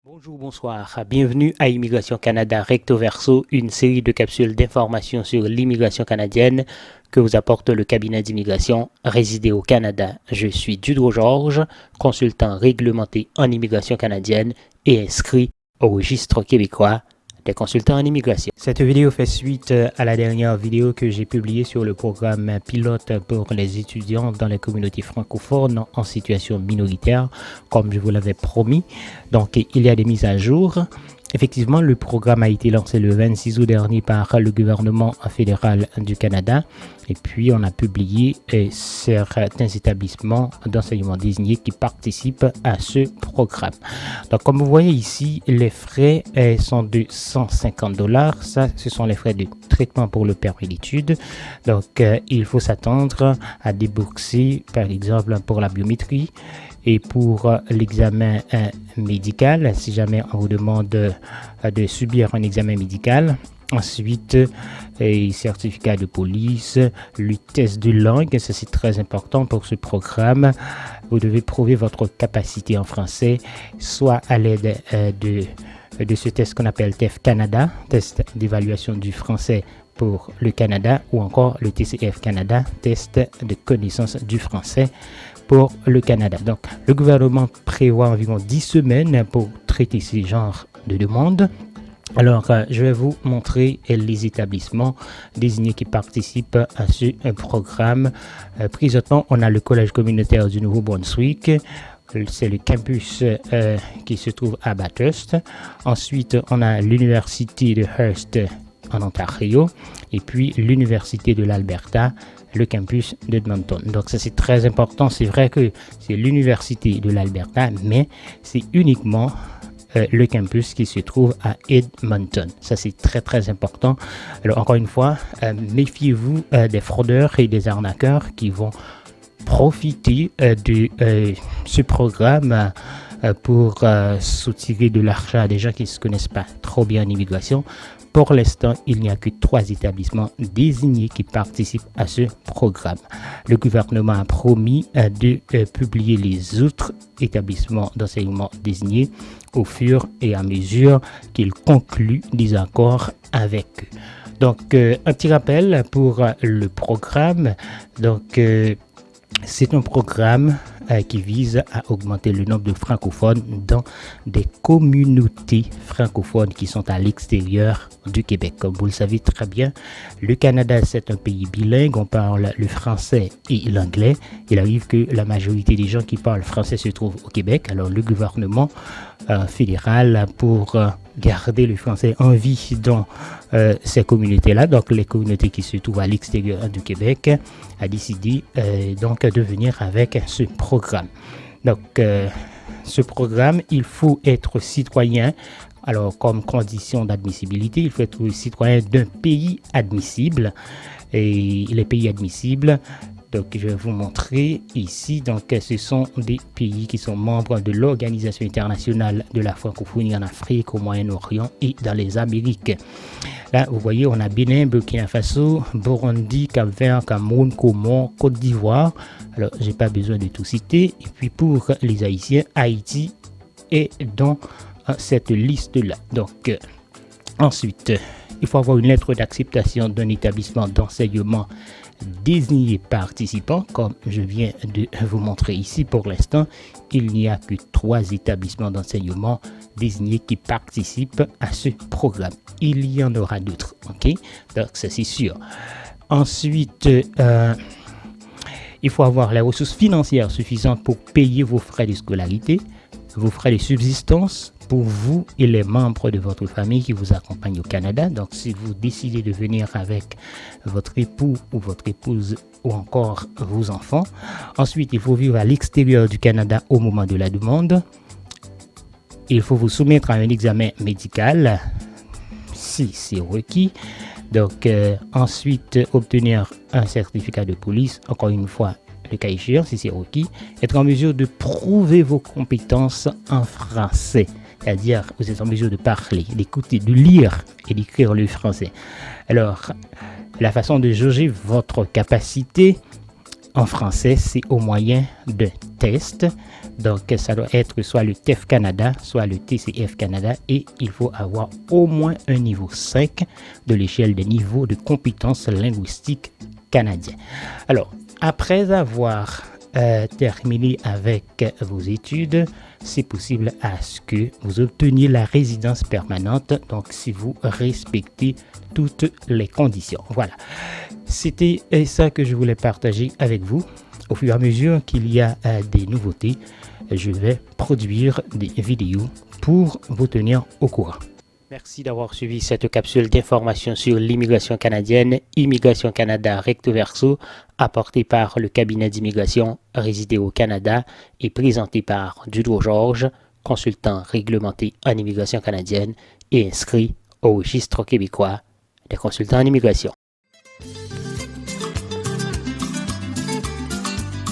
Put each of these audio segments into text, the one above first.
Bonjour, bonsoir, bienvenue à Immigration Canada Recto Verso, une série de capsules d'informations sur l'immigration canadienne que vous apporte le cabinet d'immigration résidé au Canada. Je suis Dudro Georges, consultant réglementé en immigration canadienne et inscrit au registre québécois des consultants en immigration. Cette vidéo fait suite à la dernière vidéo que j'ai publiée sur le programme pilote pour les étudiants dans les communautés francophones en situation minoritaire, comme je vous l'avais promis. Donc, il y a des mises à jour. Effectivement, le programme a été lancé le 26 août dernier par le gouvernement fédéral du Canada. Et puis, on a publié certains établissements d'enseignement désignés qui participent à ce programme. Donc, comme vous voyez ici, les frais sont de 150 $. Ça, ce sont les frais de traitement pour le permis d'études. Donc, il faut s'attendre à débourser, par exemple, pour la biométrie et pour l'examen médical, si jamais on vous demande de subir un examen médical. Ensuite, certificat de police, le test de langue, ça c'est très important pour ce programme. Vous devez prouver votre capacité en français, soit à l'aide de ce test qu'on appelle TEF Canada, test d'évaluation du français pour le Canada, ou encore le TCF Canada, test de connaissance du français pour le Canada. Donc, le gouvernement prévoit environ 10 semaines pour traiter ces genres de demandes. Alors, je vais vous montrer les établissements désignés qui participent à ce programme. Présentement, on a le Collège communautaire du Nouveau-Brunswick. C'est le campus qui se trouve à Bathurst. Ensuite, on a l'Université de Hearst en Ontario. Et puis, l'Université de l'Alberta, le campus d'Edmonton. Donc ça c'est très important, c'est vrai que c'est l'université de l'Alberta, mais c'est uniquement le campus qui se trouve à Edmonton. Ça c'est très très important. Alors encore une fois, méfiez-vous des fraudeurs et des arnaqueurs qui vont profiter de ce programme pour soutirer de l'argent à des gens qui ne se connaissent pas trop bien en immigration. Pour l'instant, il n'y a que 3 établissements désignés qui participent à ce programme. Le gouvernement a promis de publier les autres établissements d'enseignement désignés au fur et à mesure qu'il conclut des accords avec eux. Donc, un petit rappel pour le programme. Donc, c'est un programme qui vise à augmenter le nombre de francophones dans des communautés francophones qui sont à l'extérieur du Québec. Comme vous le savez très bien, le Canada, c'est un pays bilingue. On parle le français et l'anglais. Il arrive que la majorité des gens qui parlent français se trouvent au Québec. Alors, le gouvernement fédéral, pour garder le français en vie dans ces communautés-là, donc les communautés qui se trouvent à l'extérieur du Québec, a décidé donc de venir avec ce programme. Donc, ce programme, il faut être citoyen. Alors, comme condition d'admissibilité, il faut être citoyen d'un pays admissible. Et les pays admissibles, donc je vais vous montrer ici, donc ce sont des pays qui sont membres de l'Organisation internationale de la francophonie en Afrique, au Moyen-Orient et dans les Amériques. Là, vous voyez, on a Bénin, Burkina Faso, Burundi, Cap-Vert, Cameroun, Comores, Côte d'Ivoire. Alors, j'ai pas besoin de tout citer. Et puis pour les Haïtiens, Haïti est dans cette liste-là. Donc, ensuite, il faut avoir une lettre d'acceptation d'un établissement d'enseignement désigné participant, comme je viens de vous montrer ici. Pour l'instant, il n'y a que 3 établissements d'enseignement désignés qui participent à ce programme. Il y en aura d'autres, ok? Donc, ça c'est sûr. Ensuite, il faut avoir les ressources financières suffisantes pour payer vos frais de scolarité, vos frais de subsistance pour vous et les membres de votre famille qui vous accompagnent au Canada. Donc, si vous décidez de venir avec votre époux ou votre épouse ou encore vos enfants. Ensuite, il faut vivre à l'extérieur du Canada au moment de la demande. Il faut vous soumettre à un examen médical si c'est requis. Donc, ensuite, obtenir un certificat de police, encore une fois, le cas échéant, si c'est requis, être en mesure de prouver vos compétences en français. C'est-à-dire, vous êtes en mesure de parler, d'écouter, de lire et d'écrire le français. Alors, la façon de jauger votre capacité en français, c'est au moyen d'un test. Donc, ça doit être soit le TEF Canada, soit le TCF Canada, et il faut avoir au moins un niveau 5 de l'échelle des niveaux de compétences linguistiques canadiens. Alors, après avoir terminé avec vos études, c'est possible à ce que vous obteniez la résidence permanente, donc si vous respectez toutes les conditions. Voilà, c'était ça que je voulais partager avec vous. Au fur et à mesure qu'il y a des nouveautés, je vais produire des vidéos pour vous tenir au courant. Merci d'avoir suivi cette capsule d'information sur l'immigration canadienne, Immigration Canada recto verso, apportée par le cabinet d'immigration résidé au Canada et présentée par Dudo Georges, consultant réglementé en immigration canadienne et inscrit au registre québécois des consultants en immigration.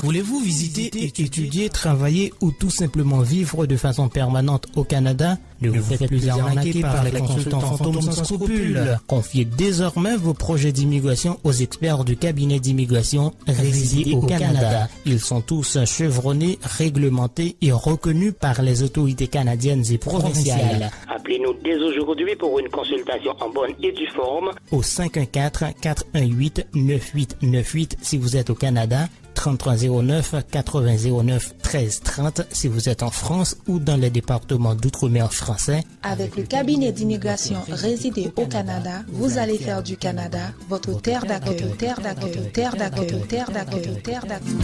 Voulez-vous visiter, étudier, travailler ou tout simplement vivre de façon permanente au Canada? Ne vous faites plus arnaquer par les consultants fantômes sans scrupules. Confiez désormais vos projets d'immigration aux experts du cabinet d'immigration résidé au Canada. Ils sont tous chevronnés, réglementés et reconnus par les autorités canadiennes et provinciales. Appelez-nous dès aujourd'hui pour une consultation en bonne et due forme au 514-418-9898 si vous êtes au Canada, 3309 8009 1330 si vous êtes en France ou dans les départements d'outre-mer français. Avec le cabinet d'immigration résidé au Canada, vous allez faire du Canada votre terre d'accueil, terre d'accueil, terre d'accueil, terre d'accueil, terre d'accueil.